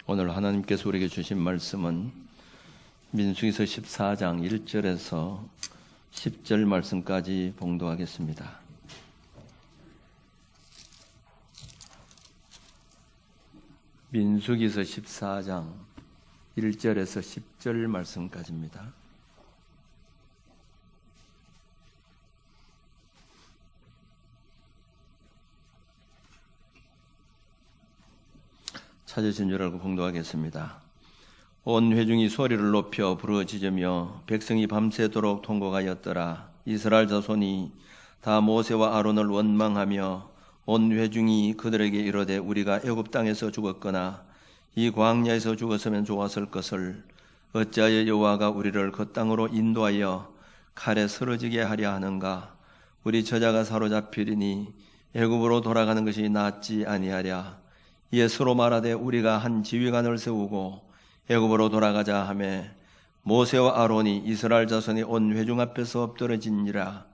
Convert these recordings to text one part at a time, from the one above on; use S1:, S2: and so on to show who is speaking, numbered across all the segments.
S1: 오늘 하나님께서 우리에게 주신 말씀은 민수기서 14장 1절에서 10절 말씀까지 봉독하겠습니다. 민수기서 14장 1절에서 10절 말씀까지입니다. 찾으신 줄 알고 봉독하겠습니다. 온 회중이 소리를 높여 부르짖으며 백성이 밤새도록 통곡하였더라. 이스라엘 자손이 다 모세와 아론을 원망하며 온 회중이 그들에게 이르되 우리가 애굽 땅에서 죽었거나 이 광야에서 죽었으면 좋았을 것을 어찌하여 여호와가 우리를 그 땅으로 인도하여 칼에 쓰러지게 하려 하는가. 우리 처자가 사로잡히리니 애굽으로 돌아가는 것이 낫지 아니하랴. 이에 서로 말하되 우리가 한 지휘관을 세우고 애굽으로 돌아가자 하매 모세와 아론이 이스라엘 자손이 온 회중 앞에서 엎드러진지라.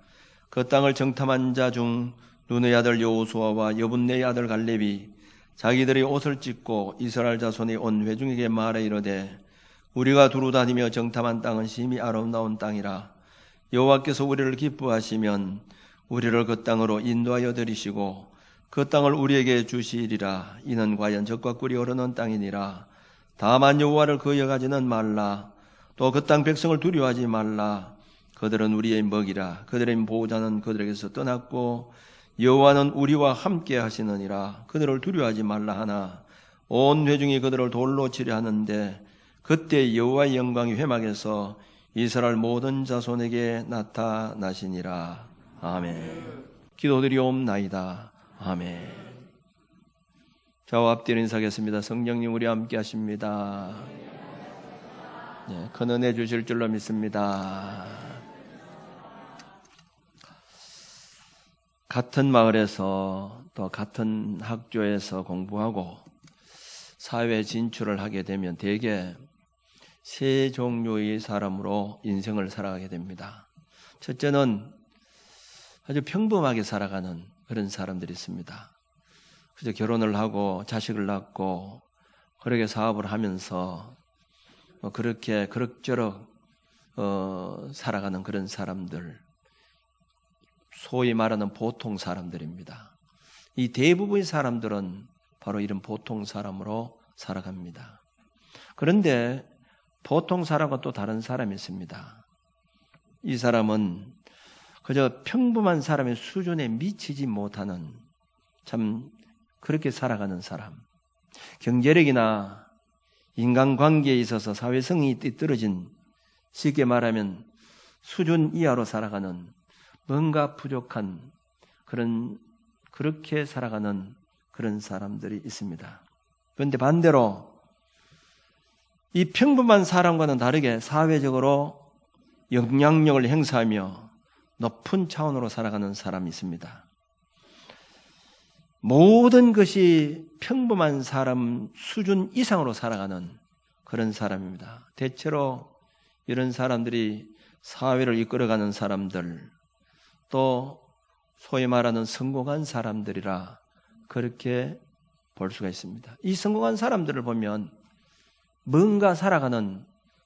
S1: 그 땅을 정탐한 자 중 눈의 아들 여호수아와 여분네의 아들 갈렙이 자기들이 옷을 찢고 이스라엘 자손이 온 회중에게 말해 이르되 우리가 두루 다니며 정탐한 땅은 심히 아름다운 땅이라. 여호와께서 우리를 기뻐하시면 우리를 그 땅으로 인도하여 들이시고 그 땅을 우리에게 주시리라. 이는 과연 젖과 꿀이 흐르는 땅이니라. 다만 여호와를 거역하지는 말라. 또 그 땅 백성을 두려워하지 말라. 그들은 우리의 먹이라. 그들의 보호자는 그들에게서 떠났고 여호와는 우리와 함께 하시느니라. 그들을 두려워하지 말라 하나 온 회중이 그들을 돌로 치려 하는데 그때 여호와의 영광이 회막에서 이스라엘 모든 자손에게 나타나시니라. 아멘. 기도드리옵나이다. 아멘. 저와 앞뒤로 인사하겠습니다. 성령님 우리와 함께 하십니다. 네, 큰 은혜 주실 줄로 믿습니다. 같은 마을에서 또 같은 학교에서 공부하고 사회 진출을 하게 되면 대개 세 종류의 사람으로 인생을 살아가게 됩니다. 첫째는 아주 평범하게 살아가는 그런 사람들이 있습니다. 그저 결혼을 하고 자식을 낳고 그렇게 사업을 하면서 그렇게 그럭저럭 살아가는 그런 사람들, 소위 말하는 보통 사람들입니다. 이 대부분의 사람들은 바로 이런 보통 사람으로 살아갑니다. 그런데 보통 사람과 또 다른 사람이 있습니다. 이 사람은 그저 평범한 사람의 수준에 미치지 못하는 참 그렇게 살아가는 사람. 경제력이나 인간관계에 있어서 사회성이 띠떨어진, 쉽게 말하면 수준 이하로 살아가는 뭔가 부족한 그렇게 살아가는 그런 사람들이 있습니다. 그런데 반대로 이 평범한 사람과는 다르게 사회적으로 영향력을 행사하며 높은 차원으로 살아가는 사람이 있습니다. 모든 것이 평범한 사람 수준 이상으로 살아가는 그런 사람입니다. 대체로 이런 사람들이 사회를 이끌어가는 사람들, 또 소위 말하는 성공한 사람들이라 그렇게 볼 수가 있습니다. 이 성공한 사람들을 보면 뭔가 살아가는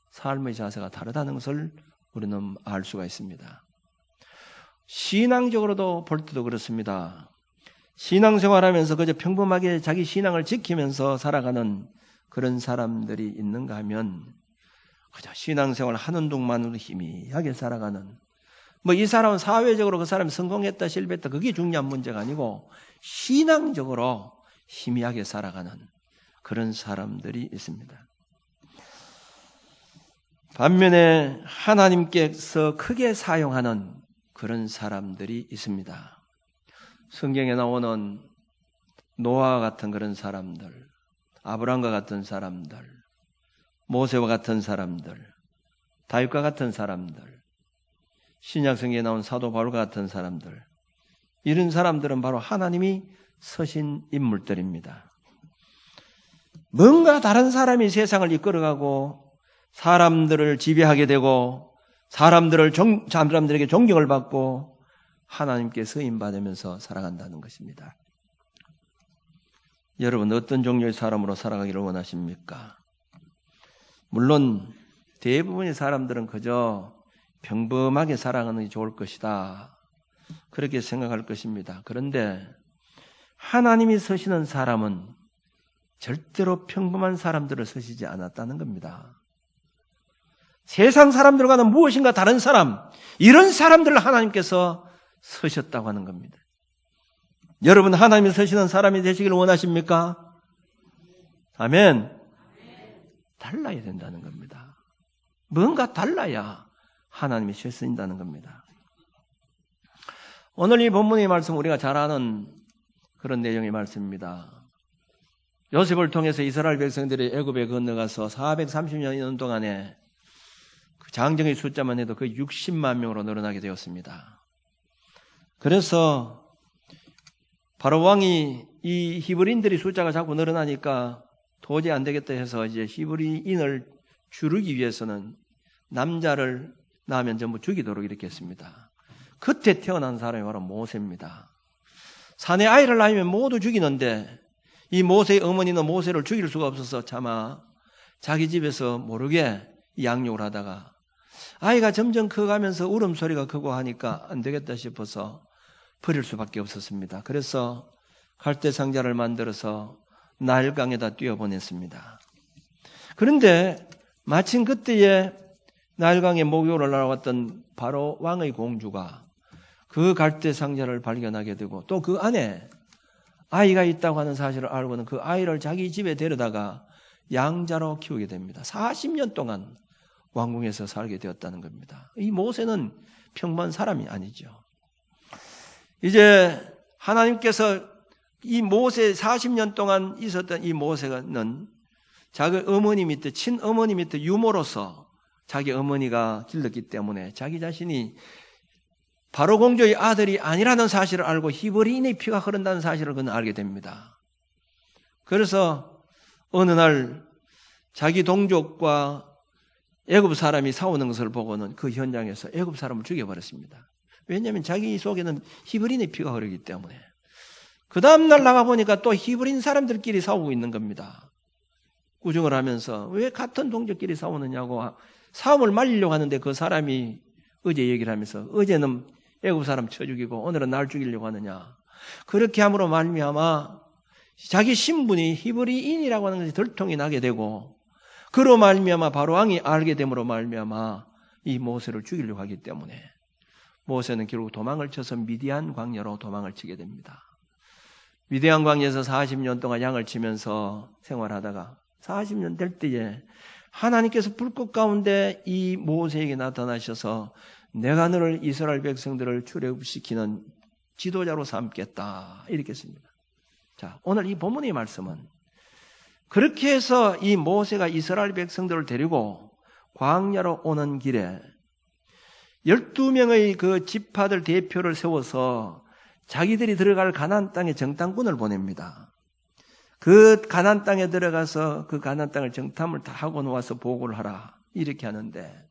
S1: 삶의 자세가 다르다는 것을 우리는 알 수가 있습니다. 신앙적으로도 볼 때도 그렇습니다. 신앙생활하면서 그저 평범하게 자기 신앙을 지키면서 살아가는 그런 사람들이 있는가 하면 그저 신앙생활 하는 동안으로 희미하게 살아가는, 이 사람은 사회적으로 그 사람이 성공했다 실패했다 그게 중요한 문제가 아니고 신앙적으로 희미하게 살아가는 그런 사람들이 있습니다. 반면에 하나님께서 크게 사용하는 그런 사람들이 있습니다. 성경에 나오는 노아와 같은 그런 사람들, 아브라함과 같은 사람들, 모세와 같은 사람들, 다윗과 같은 사람들, 신약성경에 나온 사도 바울과 같은 사람들, 이런 사람들은 바로 하나님이 서신 인물들입니다. 뭔가 다른 사람이 세상을 이끌어가고 사람들을 지배하게 되고 사람들에게 존경을 받고 하나님께 쓰임받으면서 살아간다는 것입니다. 여러분 어떤 종류의 사람으로 살아가기를 원하십니까? 물론 대부분의 사람들은 그저 평범하게 살아가는 게 좋을 것이다, 그렇게 생각할 것입니다. 그런데 하나님이 서시는 사람은 절대로 평범한 사람들을 서시지 않았다는 겁니다. 세상 사람들과는 무엇인가 다른 사람, 이런 사람들을 하나님께서 서셨다고 하는 겁니다. 여러분 하나님이 서시는 사람이 되시기를 원하십니까? 아멘. 달라야 된다는 겁니다. 뭔가 달라야 하나님이 서신다는 겁니다. 오늘 이 본문의 말씀 우리가 잘 아는 그런 내용의 말씀입니다. 요셉을 통해서 이스라엘 백성들이 애굽에 건너가서 430년 동안에 그 장정의 숫자만 해도 거의 60만 명으로 늘어나게 되었습니다. 그래서 바로 왕이 이 히브리인들이 숫자가 자꾸 늘어나니까 도저히 안 되겠다 해서 이제 히브리인을 줄이기 위해서는 남자를 낳으면 전부 죽이도록 이렇게 했습니다. 그때 태어난 사람이 바로 모세입니다. 사내 아이를 낳으면 모두 죽이는데 이 모세의 어머니는 모세를 죽일 수가 없어서 차마 자기 집에서 모르게 양육을 하다가 아이가 점점 커가면서 울음소리가 크고 하니까 안 되겠다 싶어서 버릴 수밖에 없었습니다. 그래서 갈대 상자를 만들어서 나일강에다 뛰어보냈습니다. 그런데 마침 그때에 나일강에 목욕을 하러 왔던 바로 왕의 공주가 그 갈대 상자를 발견하게 되고 또 그 안에 아이가 있다고 하는 사실을 알고는 그 아이를 자기 집에 데려다가 양자로 키우게 됩니다. 40년 동안 왕궁에서 살게 되었다는 겁니다. 이 모세는 평범한 사람이 아니죠. 이제 하나님께서 이 모세 40년 동안 있었던 이 모세는 자기 어머니 밑에 친어머니 밑에 유모로서 자기 어머니가 길렀기 때문에 자기 자신이 바로 공주의 아들이 아니라는 사실을 알고 히브리인의 피가 흐른다는 사실을 그는 알게 됩니다. 그래서 어느 날 자기 동족과 애굽 사람이 싸우는 것을 보고는 그 현장에서 애굽 사람을 죽여버렸습니다. 왜냐하면 자기 속에는 히브리인의 피가 흐르기 때문에. 그 다음날 나가보니까 또 히브리인 사람들끼리 싸우고 있는 겁니다. 구정을 하면서 왜 같은 동족끼리 싸우느냐고 싸움을 말리려고 하는데 그 사람이 어제 얘기를 하면서 어제는 애굽 사람 쳐 죽이고 오늘은 날 죽이려고 하느냐. 그렇게 함으로 말미암아 자기 신분이 히브리인이라고 하는 것이 들통이 나게 되고 그로 말미암아 바로 왕이 알게 됨으로 말미암아 이 모세를 죽이려고 하기 때문에 모세는 결국 도망을 쳐서 미디안 광야로 도망을 치게 됩니다. 미디안 광야에서 40년 동안 양을 치면서 생활하다가 40년 될 때에 하나님께서 불꽃 가운데 이 모세에게 나타나셔서 내가 너를 이스라엘 백성들을 출애굽시키는 지도자로 삼겠다 이렇게 했습니다. 자, 오늘 이 본문의 말씀은 그렇게 해서 이 모세가 이스라엘 백성들을 데리고 광야로 오는 길에 12명의 그 지파들 대표를 세워서 자기들이 들어갈 가나안 땅에 정탐꾼을 보냅니다. 그 가나안 땅에 들어가서 그 가나안 땅을 정탐을 다 하고 나와서 보고를 하라 이렇게 하는데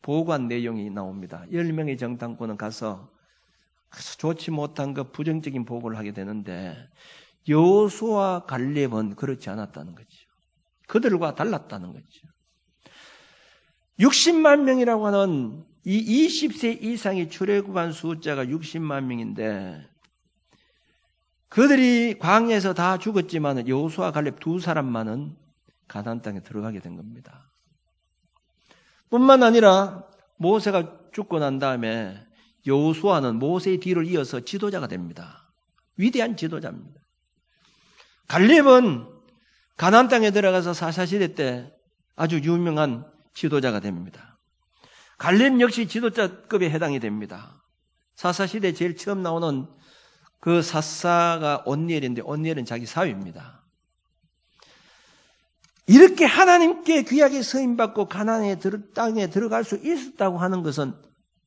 S1: 보고한 내용이 나옵니다. 10명의 정탐꾼은 가서 좋지 못한 그 부정적인 보고를 하게 되는데 여호수아와 갈렙은 그렇지 않았다는 거죠. 그들과 달랐다는 거죠. 60만 명이라고 하는 이 20세 이상의 출애굽한 숫자가 60만 명인데 그들이 광야에서 다 죽었지만 여호수아와 갈렙 두 사람만은 가나안 땅에 들어가게 된 겁니다. 뿐만 아니라 모세가 죽고 난 다음에 여호수아는 모세의 뒤를 이어서 지도자가 됩니다. 위대한 지도자입니다. 갈렙은 가나안 땅에 들어가서 사사시대 때 아주 유명한 지도자가 됩니다. 갈렙 역시 지도자급에 해당이 됩니다. 사사시대 제일 처음 나오는 그 사사가 온니엘인데 온니엘은 자기 사위입니다. 이렇게 하나님께 귀하게 서임받고 가나안의 땅에 들어갈 수 있었다고 하는 것은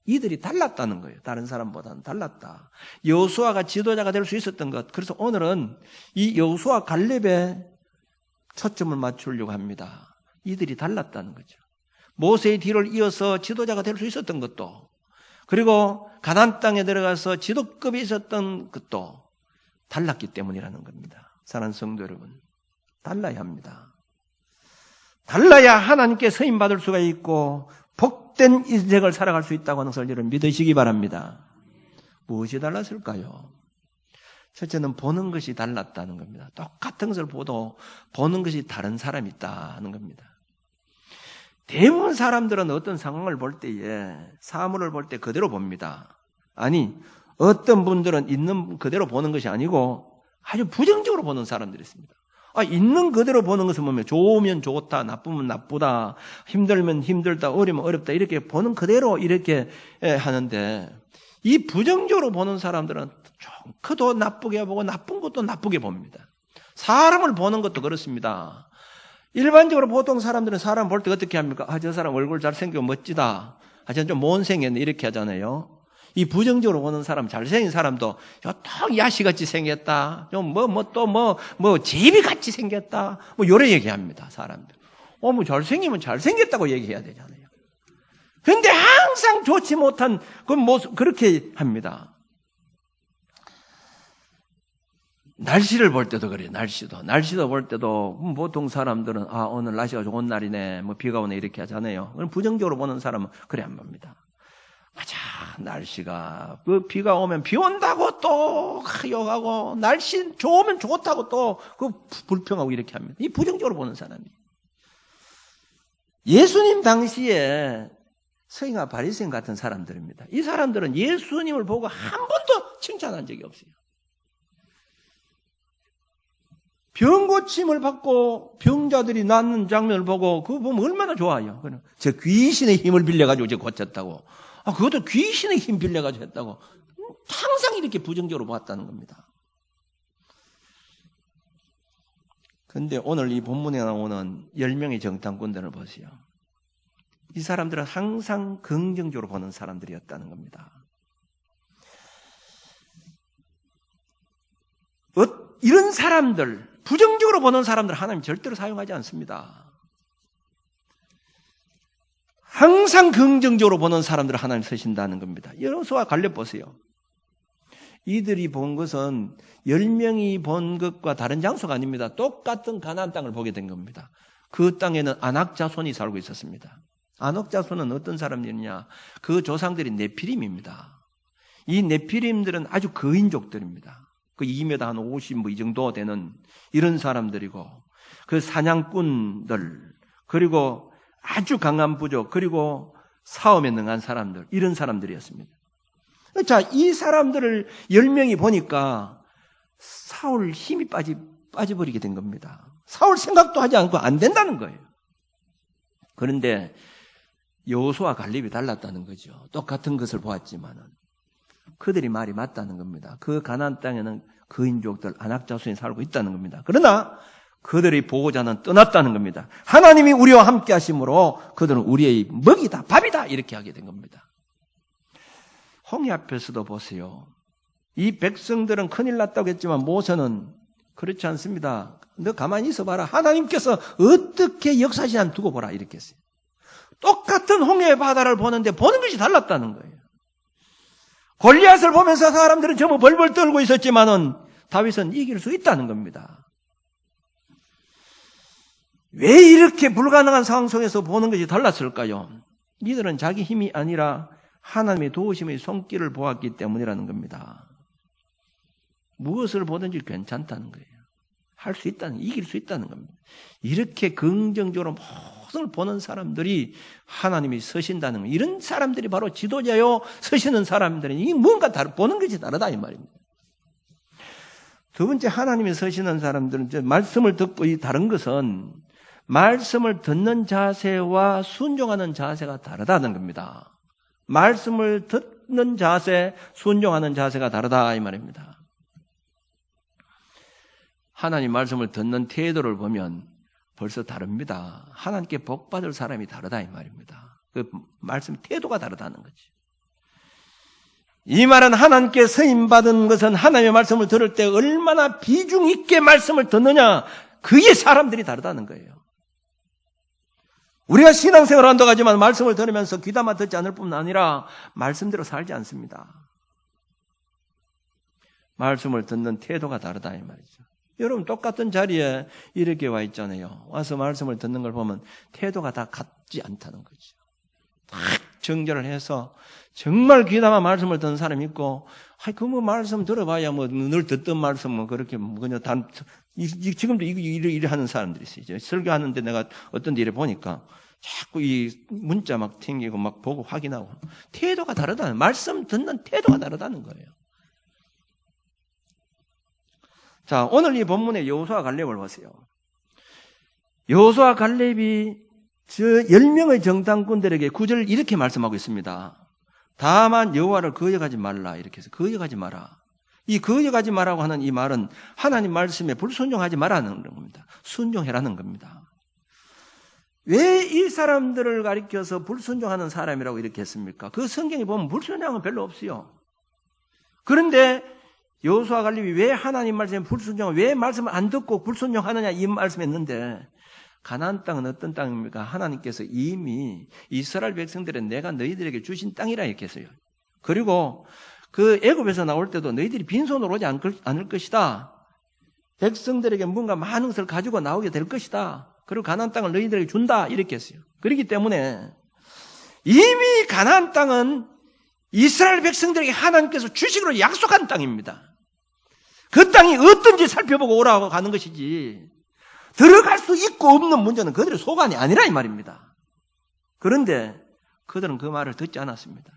S1: 이들이 달랐다는 거예요. 다른 사람보다는 달랐다. 여호수아가 지도자가 될 수 있었던 것. 그래서 오늘은 이 여호수아 갈렙에 초점을 맞추려고 합니다. 이들이 달랐다는 거죠. 모세의 뒤를 이어서 지도자가 될 수 있었던 것도 그리고 가나안 땅에 들어가서 지도급이 있었던 것도 달랐기 때문이라는 겁니다. 사랑하는 성도 여러분, 달라야 합니다. 달라야 하나님께 쓰임받을 수가 있고 복된 인생을 살아갈 수 있다고 하는 것을 여러분 믿으시기 바랍니다. 무엇이 달랐을까요? 첫째는 보는 것이 달랐다는 겁니다. 똑같은 것을 보도 보는 것이 다른 사람이 있다는 겁니다. 대부분 사람들은 어떤 상황을 볼 때에 사물을 볼 때 그대로 봅니다. 아니, 어떤 분들은 있는 그대로 보는 것이 아니고 아주 부정적으로 보는 사람들이 있습니다. 있는 그대로 보는 것을 보면 좋으면 좋다, 나쁘면 나쁘다, 힘들면 힘들다, 어려우면 어렵다 이렇게 보는 그대로 이렇게 하는데 이 부정적으로 보는 사람들은 좋고도 나쁘게 보고 나쁜 것도 나쁘게 봅니다. 사람을 보는 것도 그렇습니다. 일반적으로 보통 사람들은 사람 볼 때 어떻게 합니까? 저 사람 얼굴 잘생기고 멋지다. 쟤는 좀 못생겼네. 이렇게 하잖아요. 이 부정적으로 보는 사람, 잘생긴 사람도 딱 야시같이 생겼다. 좀 제비같이 생겼다. 여러 얘기합니다. 사람들. 잘생기면 잘생겼다고 얘기해야 되잖아요. 그런데 항상 좋지 못한 그 모습, 그렇게 합니다. 날씨를 볼 때도 그래요. 날씨도 볼 때도 보통 사람들은 오늘 날씨가 좋은 날이네, 비가 오네 이렇게 하잖아요. 부정적으로 보는 사람은 그래 안 봅니다. 맞아, 날씨가 비가 오면 비 온다고 또 욕하고 날씨 좋으면 좋다고 또 불평하고 이렇게 합니다. 이 부정적으로 보는 사람이. 예수님 당시에 서기관 바리새인 같은 사람들입니다. 이 사람들은 예수님을 보고 한 번도 칭찬한 적이 없어요. 병 고침을 받고 병자들이 낫는 장면을 보고 그거 보면 얼마나 좋아요. 저 귀신의 힘을 빌려가지고 이제 고쳤다고. 그것도 귀신의 힘 빌려가지고 했다고. 항상 이렇게 부정적으로 봤다는 겁니다. 그런데 오늘 이 본문에 나오는 10명의 정탐꾼들을 보세요. 이 사람들은 항상 긍정적으로 보는 사람들이었다는 겁니다. 이런 사람들, 부정적으로 보는 사람들 하나님 절대로 사용하지 않습니다. 항상 긍정적으로 보는 사람들을 하나님 쓰신다는 겁니다. 여호수아 갈렙 보세요. 이들이 본 것은 10명이 본 것과 다른 장소가 아닙니다. 똑같은 가나안 땅을 보게 된 겁니다. 그 땅에는 아낙 자손이 살고 있었습니다. 아낙 자손은 어떤 사람들이냐? 그 조상들이 네피림입니다. 이 네피림들은 아주 거인족들입니다. 그 2m 한 50 이 정도 되는 이런 사람들이고 그 사냥꾼들 그리고 아주 강한 부족 그리고 싸움에 능한 사람들 이런 사람들이었습니다. 자, 이 사람들을 10명이 보니까 사울 힘이 빠져버리게 된 겁니다. 사울 생각도 하지 않고 안 된다는 거예요. 그런데 여호수아 갈렙이 달랐다는 거죠. 똑같은 것을 보았지만은 그들이 말이 맞다는 겁니다. 그 가나안 땅에는 거인족들 아낙 자손이 살고 있다는 겁니다. 그러나 그들의 보호자는 떠났다는 겁니다. 하나님이 우리와 함께 하심으로 그들은 우리의 먹이다, 밥이다 이렇게 하게 된 겁니다. 홍해 앞에서도 보세요. 이 백성들은 큰일 났다고 했지만 모세는 그렇지 않습니다. 너 가만히 있어봐라. 하나님께서 어떻게 역사시간 두고 보라 이렇게 했어요. 똑같은 홍해 바다를 보는데 보는 것이 달랐다는 거예요. 골리앗을 보면서 사람들은 전부 벌벌 떨고 있었지만은 다윗은 이길 수 있다는 겁니다. 왜 이렇게 불가능한 상황 속에서 보는 것이 달랐을까요? 이들은 자기 힘이 아니라 하나님의 도우심의 손길을 보았기 때문이라는 겁니다. 무엇을 보든지 괜찮다는 거예요. 할 수 있다는, 이길 수 있다는 겁니다. 이렇게 긍정적으로 모든 걸 보는 사람들이 하나님이 서신다는 거예요. 이런 사람들이 바로 지도자요, 서시는 사람들은 이 뭔가 보는 것이 다르다 이 말입니다. 두 번째, 하나님이 서시는 사람들은 말씀을 듣고 이 다른 것은 말씀을 듣는 자세와 순종하는 자세가 다르다는 겁니다. 말씀을 듣는 자세, 순종하는 자세가 다르다 이 말입니다. 하나님 말씀을 듣는 태도를 보면 벌써 다릅니다. 하나님께 복받을 사람이 다르다 이 말입니다. 그 말씀 태도가 다르다는 거지. 이 말은 하나님께 서임받은 것은 하나님의 말씀을 들을 때 얼마나 비중 있게 말씀을 듣느냐, 그게 사람들이 다르다는 거예요. 우리가 신앙생활을 한다고 하지만 말씀을 들으면서 귀담아 듣지 않을 뿐만 아니라 말씀대로 살지 않습니다. 말씀을 듣는 태도가 다르다 이 말이죠. 여러분 똑같은 자리에 이렇게 와 있잖아요. 와서 말씀을 듣는 걸 보면 태도가 다 같지 않다는 거죠. 딱 정결을 해서 정말 귀담아 말씀을 듣는 사람이 있고, 그 뭐 말씀 들어봐야 뭐 늘 듣던 말씀 뭐 그렇게 뭐 그냥 지금도 이래 하는 사람들이 있어요. 설교하는데 내가 어떤 데 이래 보니까 자꾸 이 문자 막 튕기고 막 보고 확인하고 태도가 다르다는, 말씀 듣는 태도가 다르다는 거예요. 자, 오늘 이 본문의 여호수아 갈렙을 보세요. 여호수아 갈렙이 저 10명의 정탐꾼들에게 9절 이렇게 말씀하고 있습니다. 다만 여호와를 거역하지 말라, 이렇게 해서 거역하지 마라. 이 거역하지 마라고 하는 이 말은 하나님 말씀에 불순종하지 말라는 겁니다. 순종해라는 겁니다. 왜 이 사람들을 가리켜서 불순종하는 사람이라고 이렇게 했습니까? 그 성경에 보면 불순종은 별로 없어요. 그런데 여호수아 갈렙이 왜 하나님 말씀에 불순종하고 왜 말씀을 안 듣고 불순종하느냐 이 말씀했는데, 가나안 땅은 어떤 땅입니까? 하나님께서 이미 이스라엘 백성들은 내가 너희들에게 주신 땅이라 이렇게 했어요. 그리고 그 애굽에서 나올 때도 너희들이 빈손으로 오지 않을 것이다. 백성들에게 뭔가 많은 것을 가지고 나오게 될 것이다. 그리고 가나안 땅을 너희들에게 준다 이렇게 했어요. 그렇기 때문에 이미 가나안 땅은 이스라엘 백성들에게 하나님께서 주식으로 약속한 땅입니다. 그 땅이 어떤지 살펴보고 오라고 가는 것이지, 들어갈 수 있고 없는 문제는 그들의 소관이 아니라 이 말입니다. 그런데 그들은 그 말을 듣지 않았습니다.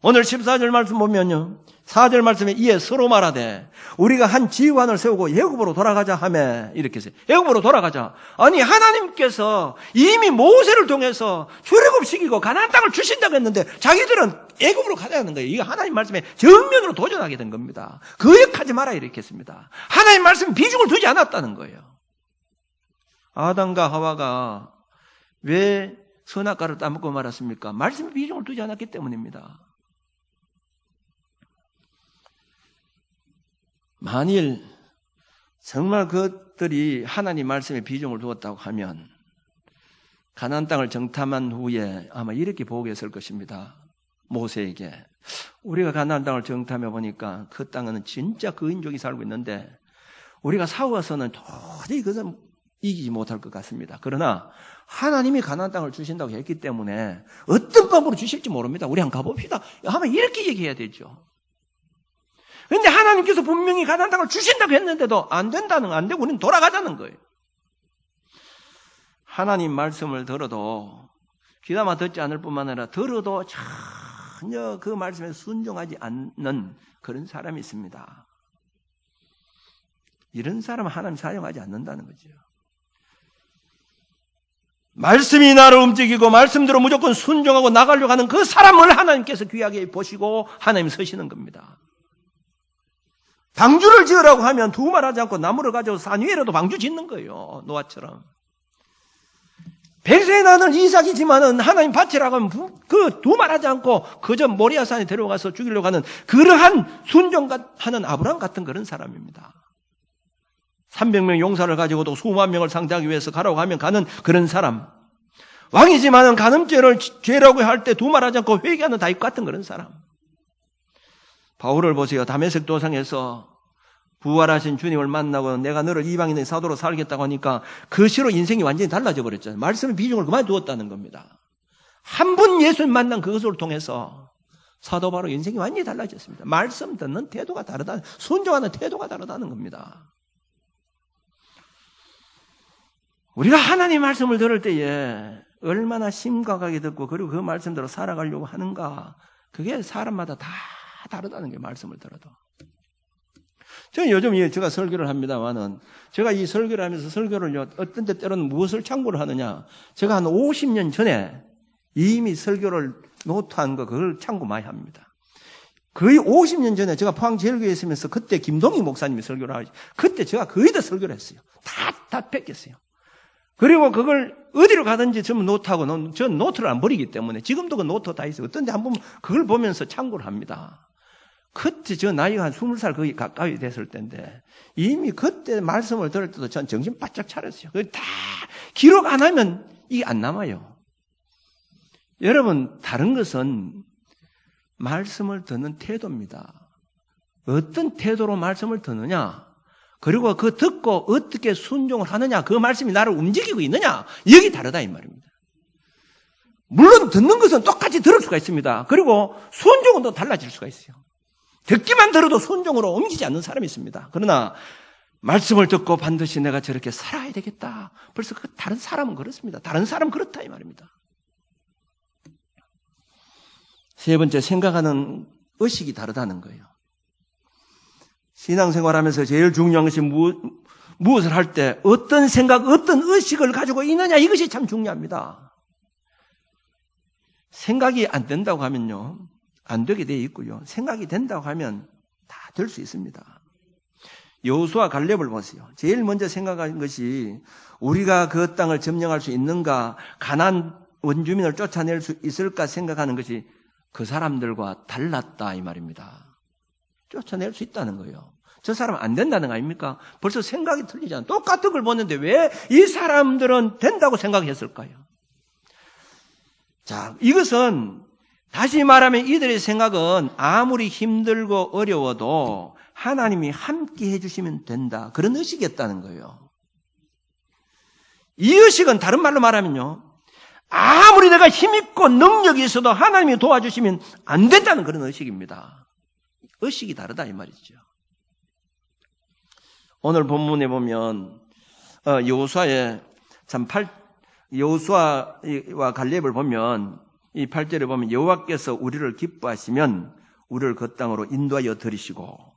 S1: 오늘 14절 말씀 보면요, 4절 말씀에 이에 서로 말하되 우리가 한 지휘관을 세우고 애굽으로 돌아가자 하며 이렇게 했어요. 애굽으로 돌아가자. 아니, 하나님께서 이미 모세를 통해서 출애굽시키고 가나안 땅을 주신다고 했는데 자기들은 애굽으로 가자는 거예요. 이거 하나님 말씀에 정면으로 도전하게 된 겁니다. 거역하지 마라 이렇게 했습니다. 하나님 말씀에 비중을 두지 않았다는 거예요. 아담과 하와가 왜 선악과를 따먹고 말았습니까? 말씀에 비중을 두지 않았기 때문입니다. 만일 정말 그것들이 하나님 말씀에 비중을 두었다고 하면 가나안 땅을 정탐한 후에 아마 이렇게 보고했을 것입니다. 모세에게, 우리가 가나안 땅을 정탐해 보니까 그 땅은 진짜 거인족이 살고 있는데 우리가 싸워서는 도저히 그것은 이기지 못할 것 같습니다. 그러나 하나님이 가나안 땅을 주신다고 했기 때문에 어떤 방법으로 주실지 모릅니다. 우리 한번 가봅시다. 아마 이렇게 얘기해야 되죠. 그런데 하나님께서 분명히 가나안 땅을 주신다고 했는데도 안 되고 우리는 돌아가자는 거예요. 하나님 말씀을 들어도 귀담아 듣지 않을 뿐만 아니라 들어도 전혀 그 말씀에 순종하지 않는 그런 사람이 있습니다. 이런 사람은 하나님 사용하지 않는다는 거죠. 말씀이 나를 움직이고 말씀대로 무조건 순종하고 나가려고 하는 그 사람을 하나님께서 귀하게 보시고 하나님 서시는 겁니다. 방주를 지으라고 하면 두말하지 않고 나무를 가지고 산 위에라도 방주 짓는 거예요. 노아처럼. 백세의 아들 이삭이지만은 하나님 바치라고 하면 그 두말하지 않고 그저 모리아산에 데려가서 죽이려고 하는 그러한 순종하는 아브라함 같은 그런 사람입니다. 300명 용사를 가지고도 수만 명을 상대하기 위해서 가라고 하면 가는 그런 사람. 왕이지만은 간음죄를 죄라고 할 때 두말하지 않고 회개하는 다윗 같은 그런 사람. 바울을 보세요. 다메섹 도상에서 부활하신 주님을 만나고 내가 너를 이방인의 사도로 살겠다고 하니까 그 시로 인생이 완전히 달라져 버렸잖아요. 말씀의 비중을 그만두었다는 겁니다. 한 번 예수님 만난 그것을 통해서 사도 바로 인생이 완전히 달라졌습니다. 말씀 듣는 태도가 다르다, 순종하는 태도가 다르다는 겁니다. 우리가 하나님 말씀을 들을 때에 얼마나 심각하게 듣고 그리고 그 말씀대로 살아가려고 하는가, 그게 사람마다 다 다르다는 게, 말씀을 들어도. 저는 요즘 제가 설교를 합니다만은 제가 이 설교를 하면서 설교를 어떤 때 때로는 무엇을 참고를 하느냐, 제가 한 50년 전에 이미 설교를 노트한 거 그걸 참고 많이 합니다. 거의 50년 전에 제가 포항제일교회에 있으면서 그때 김동희 목사님이 설교를 하죠. 그때 제가 거의 다 설교를 했어요. 다 뺏겼어요. 그리고 그걸 어디로 가든지 전부 노트하고, 전 노트를 안 버리기 때문에 지금도 그 노트 다 있어요. 어떤 데 한번 그걸 보면서 참고를 합니다. 그때 저 나이가 한 20살 거의 가까이 됐을 때인데 이미 그때 말씀을 들을 때도 전 정신 바짝 차렸어요. 그걸 다 기록 안 하면 이게 안 남아요. 여러분, 다른 것은 말씀을 듣는 태도입니다. 어떤 태도로 말씀을 듣느냐, 그리고 그 듣고 어떻게 순종을 하느냐, 그 말씀이 나를 움직이고 있느냐, 여기 다르다 이 말입니다. 물론 듣는 것은 똑같이 들을 수가 있습니다. 그리고 순종은 또 달라질 수가 있어요. 듣기만 들어도 순종으로 옮기지 않는 사람이 있습니다. 그러나 말씀을 듣고 반드시 내가 저렇게 살아야 되겠다. 벌써 그 다른 사람은 그렇습니다. 다른 사람 그렇다 이 말입니다. 세 번째, 생각하는 의식이 다르다는 거예요. 신앙생활하면서 제일 중요한 것이 무엇을 할 때 어떤 생각, 어떤 의식을 가지고 있느냐, 이것이 참 중요합니다. 생각이 안 된다고 하면요, 안 되게 되어 있고요. 생각이 된다고 하면 다 될 수 있습니다. 여호수아 갈렙을 보세요. 제일 먼저 생각한 것이 우리가 그 땅을 점령할 수 있는가, 가나안 원주민을 쫓아낼 수 있을까 생각하는 것이 그 사람들과 달랐다 이 말입니다. 쫓아낼 수 있다는 거예요. 저 사람 안 된다는 거 아닙니까? 벌써 생각이 틀리잖아요. 똑같은 걸 보는데 왜 이 사람들은 된다고 생각했을까요? 자, 이것은 다시 말하면 이들의 생각은 아무리 힘들고 어려워도 하나님이 함께 해주시면 된다, 그런 의식이었다는 거예요. 이 의식은 다른 말로 말하면요, 아무리 내가 힘있고 능력이 있어도 하나님이 도와주시면 안 된다는 그런 의식입니다. 의식이 다르다 이 말이죠. 오늘 본문에 보면 여호수아와 갈렙을 보면 이 8절에 보면 여호와께서 우리를 기뻐하시면 우리를 그 땅으로 인도하여 들이시고,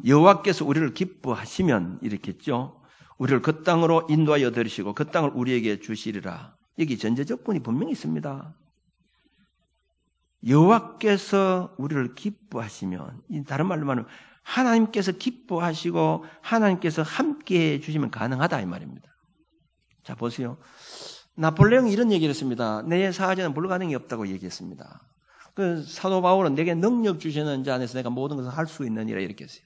S1: 여호와께서 우리를 기뻐하시면 이렇게 했죠. 우리를 그 땅으로 인도하여 들이시고 그 땅을 우리에게 주시리라. 여기 전제조건이 분명히 있습니다. 여호와께서 우리를 기뻐하시면, 다른 말로 말하면 하나님께서 기뻐하시고 하나님께서 함께해 주시면 가능하다 이 말입니다. 자, 보세요. 나폴레옹이 이런 얘기를 했습니다. 내 사자는 불가능이 없다고 얘기했습니다. 그 사도 바울은 내게 능력 주시는 자 안에서 내가 모든 것을 할 수 있느니라 이렇게 했어요.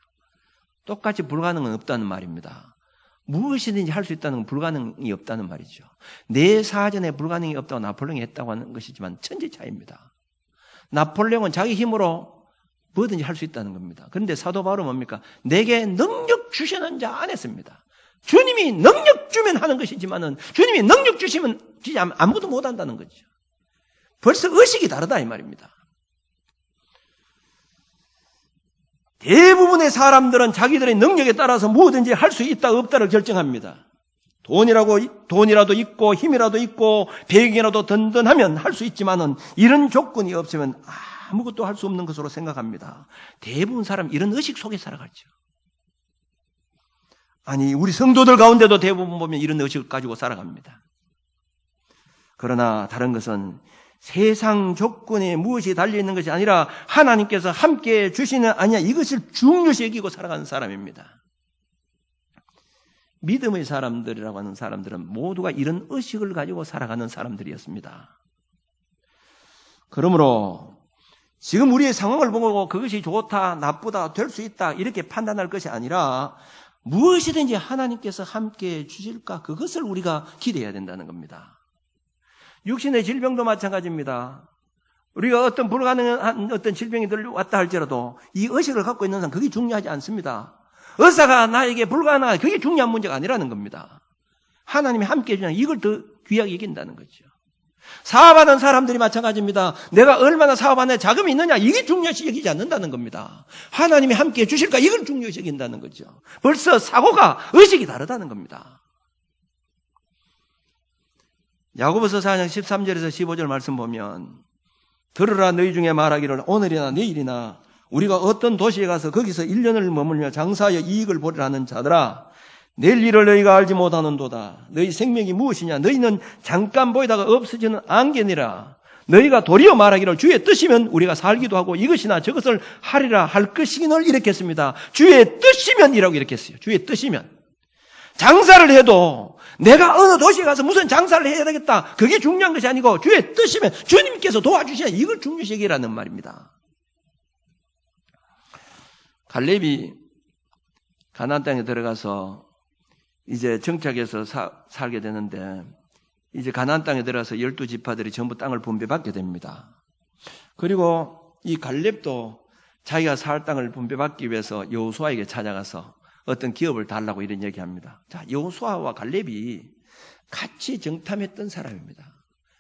S1: 똑같이 불가능은 없다는 말입니다. 무엇이든지 할 수 있다는 건 불가능이 없다는 말이죠. 내 사전에 불가능이 없다고 나폴레옹이 했다고 하는 것이지만 천지 차이입니다. 나폴레옹은 자기 힘으로 뭐든지 할 수 있다는 겁니다. 그런데 사도 바울은 뭡니까? 내게 능력 주시는 자 안에서입니다. 주님이 능력 주면 하는 것이지만은 주님이 능력 주시면 진짜 아무것도 못 한다는 거죠. 벌써 의식이 다르다 이 말입니다. 대부분의 사람들은 자기들의 능력에 따라서 뭐든지 할 수 있다 없다를 결정합니다. 돈이라도 있고 힘이라도 있고 배경이라도 든든하면 할 수 있지만은 이런 조건이 없으면 아무것도 할 수 없는 것으로 생각합니다. 대부분 사람 이런 의식 속에 살아가죠. 아니, 우리 성도들 가운데도 대부분 보면 이런 의식을 가지고 살아갑니다. 그러나 다른 것은 세상 조건에 무엇이 달려있는 것이 아니라 하나님께서 함께 주시는 아니야, 이것을 중요시 여기고 살아가는 사람입니다. 믿음의 사람들이라고 하는 사람들은 모두가 이런 의식을 가지고 살아가는 사람들이었습니다. 그러므로 지금 우리의 상황을 보고 그것이 좋다, 나쁘다, 될 수 있다 이렇게 판단할 것이 아니라 무엇이든지 하나님께서 함께 주실까, 그것을 우리가 기대해야 된다는 겁니다. 육신의 질병도 마찬가지입니다. 우리가 어떤 불가능한 어떤 질병이 왔다 할지라도 이 의식을 갖고 있는 사람, 그게 중요하지 않습니다. 의사가 나에게 불가능한, 그게 중요한 문제가 아니라는 겁니다. 하나님이 함께 해주냐, 이걸 더 귀하게 여긴다는 거죠. 사업하는 사람들이 마찬가지입니다. 내가 얼마나 사업하는 자금이 있느냐, 이게 중요시 여기지 않는다는 겁니다. 하나님이 함께 해주실까, 이걸 중요시 여긴다는 거죠. 벌써 사고가, 의식이 다르다는 겁니다. 야고보서 4장 13절에서 15절 말씀 보면, 들으라 너희 중에 말하기를 오늘이나 내일이나 우리가 어떤 도시에 가서 거기서 1년을 머물며 장사하여 이익을 보리라 하는 자들아, 내일 일을 너희가 알지 못하는도다. 너희 생명이 무엇이냐? 너희는 잠깐 보이다가 없어지는 안개니라. 너희가 도리어 말하기를 주의 뜻이면 우리가 살기도 하고 이것이나 저것을 하리라 할 것이기를 이렇게 했습니다. 주의 뜻이면 이라고 이렇게 했어요. 주의 뜻이면. 장사를 해도 내가 어느 도시에 가서 무슨 장사를 해야 되겠다, 그게 중요한 것이 아니고 주의 뜻이면 주님께서 도와주시냐, 이걸 중요시 여기라는 말입니다. 갈렙이 가나안 땅에 들어가서 이제 정착해서 살게 되는데, 이제 가나안 땅에 들어가서 12지파들이 전부 땅을 분배받게 됩니다. 그리고 이 갈렙도 자기가 살 땅을 분배받기 위해서 여호수아에게 찾아가서 어떤 기업을 달라고 이런 얘기합니다. 자, 여호수아와 갈렙이 같이 정탐했던 사람입니다.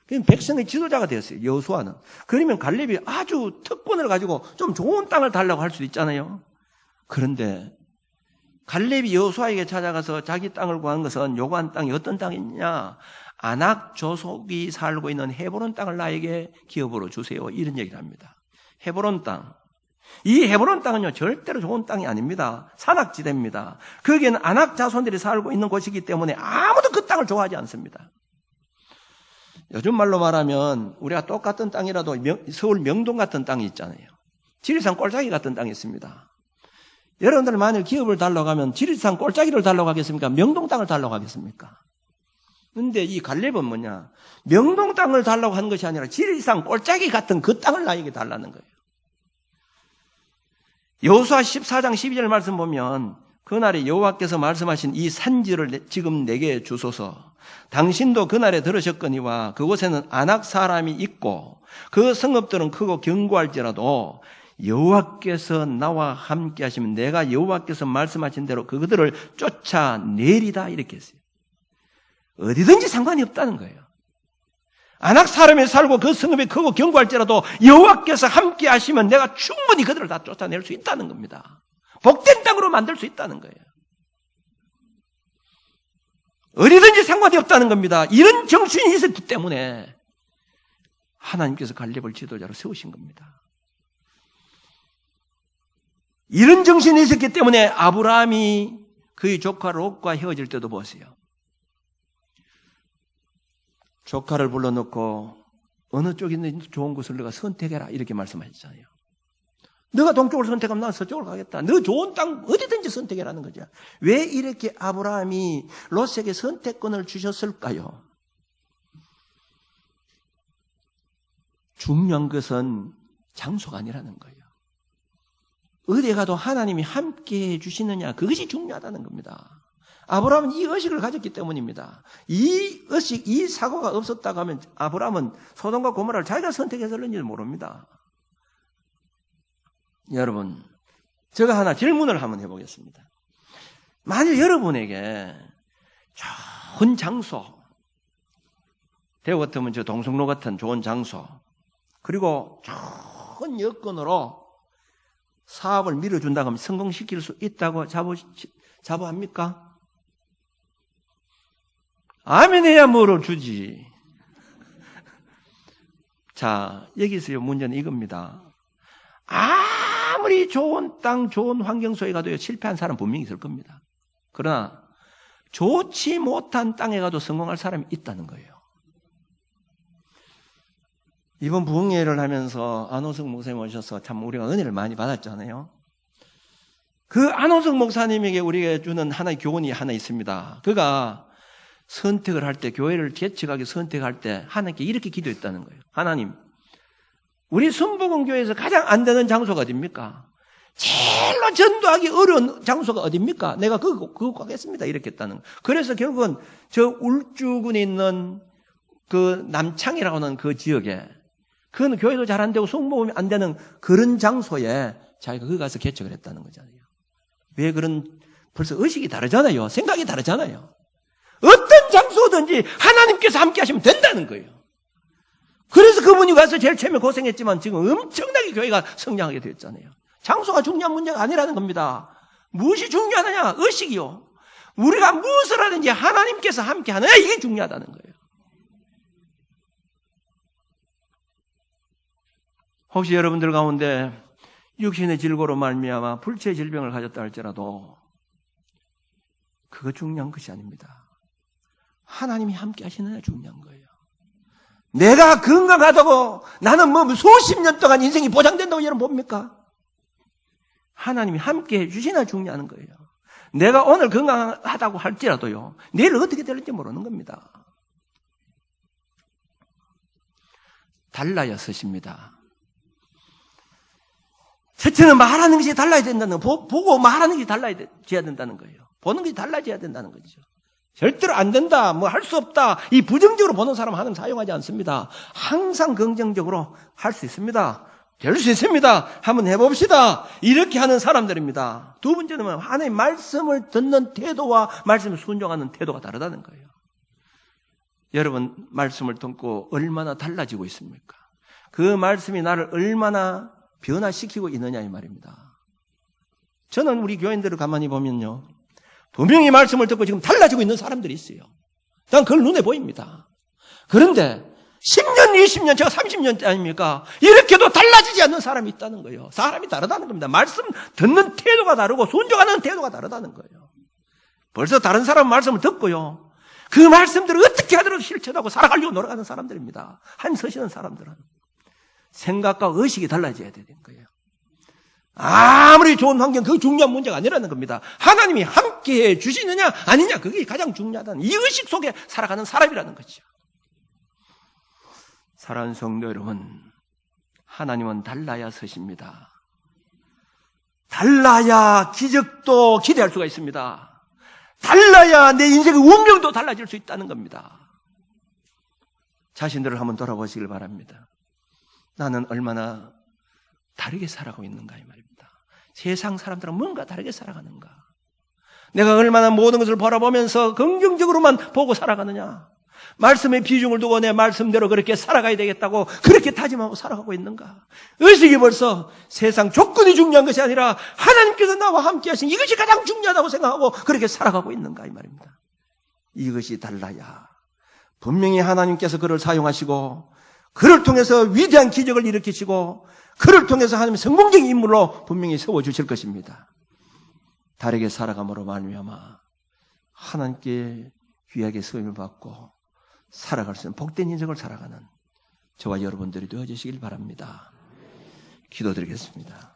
S1: 그럼 백성의 지도자가 되었어요. 여호수아는. 그러면 갈렙이 아주 특권을 가지고 좀 좋은 땅을 달라고 할 수도 있잖아요. 그런데 갈렙이 여호수아에게 찾아가서 자기 땅을 구한 것은 요구한 땅이 어떤 땅이냐? 아낙 조속이 살고 있는 헤브론 땅을 나에게 기업으로 주세요. 이런 얘기를 합니다. 헤브론 땅. 이 헤브론 땅은요, 절대로 좋은 땅이 아닙니다. 산악지대입니다. 거기에는 아낙 자손들이 살고 있는 곳이기 때문에 아무도 그 땅을 좋아하지 않습니다. 요즘 말로 말하면 우리가 똑같은 땅이라도 서울 명동 같은 땅이 있잖아요. 지리산 꼴짜기 같은 땅이 있습니다. 여러분들 만일 기업을 달라고 하면 지리산 꼴짜기를 달라고 하겠습니까? 명동 땅을 달라고 하겠습니까? 근데 이 갈렙은 뭐냐? 명동 땅을 달라고 하는 것이 아니라 지리산 꼴짜기 같은 그 땅을 나에게 달라는 거예요. 여호수아 14장 12절 말씀 보면 그날에 여호와께서 말씀하신 이 산지를 지금 내게 주소서. 당신도 그날에 들으셨거니와 그곳에는 아낙 사람이 있고 그 성읍들은 크고 견고할지라도 여호와께서 나와 함께 하시면 내가 여호와께서 말씀하신 대로 그들을 쫓아내리다 이렇게 했어요. 어디든지 상관이 없다는 거예요. 아낙 사람이 살고 그 성읍이 크고 견고할지라도 여호와께서 함께 하시면 내가 충분히 그들을 다 쫓아낼 수 있다는 겁니다. 복된 땅으로 만들 수 있다는 거예요. 어디든지 상관이 없다는 겁니다. 이런 정신이 있었기 때문에 하나님께서 갈렙을 지도자로 세우신 겁니다. 이런 정신이 있었기 때문에 아브라함이 그의 조카 롯과 헤어질 때도 보세요. 조카를 불러놓고 어느 쪽에 있는 좋은 곳을 너가 선택해라 이렇게 말씀하셨잖아요. 너가 동쪽을 선택하면 난 서쪽을 가겠다. 너 좋은 땅 어디든지 선택해라는 거죠. 왜 이렇게 아브라함이 롯에게 선택권을 주셨을까요? 중요한 것은 장소가 아니라는 거예요. 어디에 가도 하나님이 함께 해주시느냐 그것이 중요하다는 겁니다. 아브라함은 이 의식을 가졌기 때문입니다. 이 의식, 이 사고가 없었다고 하면 아브라함은 소돔과 고모라를 자기가 선택했을는지 모릅니다. 여러분, 제가 하나 질문을 한번 해보겠습니다. 만일 여러분에게 좋은 장소, 대구 같으면 저 동성로 같은 좋은 장소, 그리고 좋은 여건으로 사업을 밀어준다고 하면 성공시킬 수 있다고 자부합니까? 아멘 해야 뭐를 주지. 자, 여기서요 문제는 이겁니다. 아무리 좋은 땅, 좋은 환경 속에 가도 실패한 사람 분명히 있을 겁니다. 그러나 좋지 못한 땅에 가도 성공할 사람이 있다는 거예요. 이번 부흥회를 하면서 안호석 목사님 오셔서 참 우리가 은혜를 많이 받았잖아요. 그 안호석 목사님에게 우리가 주는 하나의 교훈이 하나 있습니다. 그가 선택을 할 때, 교회를 개척하게 선택할 때 하나님께 이렇게 기도했다는 거예요. 하나님, 우리 순복음교회에서 가장 안 되는 장소가 어딥니까? 제일로 전도하기 어려운 장소가 어딥니까? 내가 그거 가겠습니다. 이렇게 했다는 거예요. 그래서 결국은 저 울주군에 있는 그 남창이라고 하는 그 지역에 그건 교회도 잘 안 되고 순복음이 안 되는 그런 장소에 자기가 거기 가서 개척을 했다는 거잖아요. 왜 벌써 의식이 다르잖아요. 생각이 다르잖아요. 어떤 장소든지 하나님께서 함께 하시면 된다는 거예요. 그래서 그분이 가서 제일 처음에 고생했지만 지금 엄청나게 교회가 성장하게 됐잖아요. 장소가 중요한 문제가 아니라는 겁니다. 무엇이 중요하느냐? 의식이요. 우리가 무엇을 하든지 하나님께서 함께 하느냐 이게 중요하다는 거예요. 혹시 여러분들 가운데 육신의 질고로 말미암아 불치의 질병을 가졌다 할지라도 그거 중요한 것이 아닙니다. 하나님이 함께 하시느냐 중요한 거예요. 내가 건강하다고 나는 수십 년 동안 인생이 보장된다고 여러분 봅니까? 하나님이 함께 해주시나 중요한 거예요. 내가 오늘 건강하다고 할지라도요, 내일 어떻게 될지 모르는 겁니다. 달라야 서십니다. 첫째는 말하는 것이 달라야 된다는 거, 보고 말하는 것이 달라져야 된다는 거예요. 보는 것이 달라져야 된다는 거죠. 절대로 안 된다, 할 수 없다, 이 부정적으로 보는 사람 하나님 사용하지 않습니다. 항상 긍정적으로 할 수 있습니다. 될 수 있습니다. 한번 해봅시다. 이렇게 하는 사람들입니다. 두 번째는 하나님의 말씀을 듣는 태도와 말씀을 순종하는 태도가 다르다는 거예요. 여러분, 말씀을 듣고 얼마나 달라지고 있습니까? 그 말씀이 나를 얼마나 변화시키고 있느냐 이 말입니다. 저는 우리 교인들을 가만히 보면요, 분명히 말씀을 듣고 지금 달라지고 있는 사람들이 있어요. 난 그걸 눈에 보입니다. 그런데 10년, 20년, 제가 30년 아닙니까? 이렇게도 달라지지 않는 사람이 있다는 거예요. 사람이 다르다는 겁니다. 말씀 듣는 태도가 다르고 순종하는 태도가 다르다는 거예요. 벌써 다른 사람 말씀을 듣고요, 그 말씀들을 어떻게 하도록 실천하고 살아가려고 노력하는 사람들입니다. 한 서시는 사람들은 생각과 의식이 달라져야 되는 거예요. 아무리 좋은 환경, 그게 중요한 문제가 아니라는 겁니다. 하나님이 함께해 주시느냐 아니냐, 그게 가장 중요하다는, 이 의식 속에 살아가는 사람이라는 거죠. 사랑하는 성도 여러분, 하나님은 달라야 서십니다. 달라야 기적도 기대할 수가 있습니다. 달라야 내 인생의 운명도 달라질 수 있다는 겁니다. 자신들을 한번 돌아보시길 바랍니다. 나는 얼마나 다르게 살아가고 있는가 이 말입니다. 세상 사람들은 뭔가 다르게 살아가는가? 내가 얼마나 모든 것을 바라보면서 긍정적으로만 보고 살아가느냐? 말씀의 비중을 두고 내 말씀대로 그렇게 살아가야 되겠다고 그렇게 다짐하고 살아가고 있는가? 의식이 벌써 세상 조건이 중요한 것이 아니라 하나님께서 나와 함께 하신 이것이 가장 중요하다고 생각하고 그렇게 살아가고 있는가 이 말입니다. 이것이 달라야 분명히 하나님께서 그를 사용하시고 그를 통해서 위대한 기적을 일으키시고 그를 통해서 하나님의 성공적인 인물로 분명히 세워주실 것입니다. 다르게 살아감으로 말미암아 하나님께 귀하게 쓰임을 받고 살아갈 수 있는 복된 인생을 살아가는 저와 여러분들이 되어주시길 바랍니다. 기도드리겠습니다.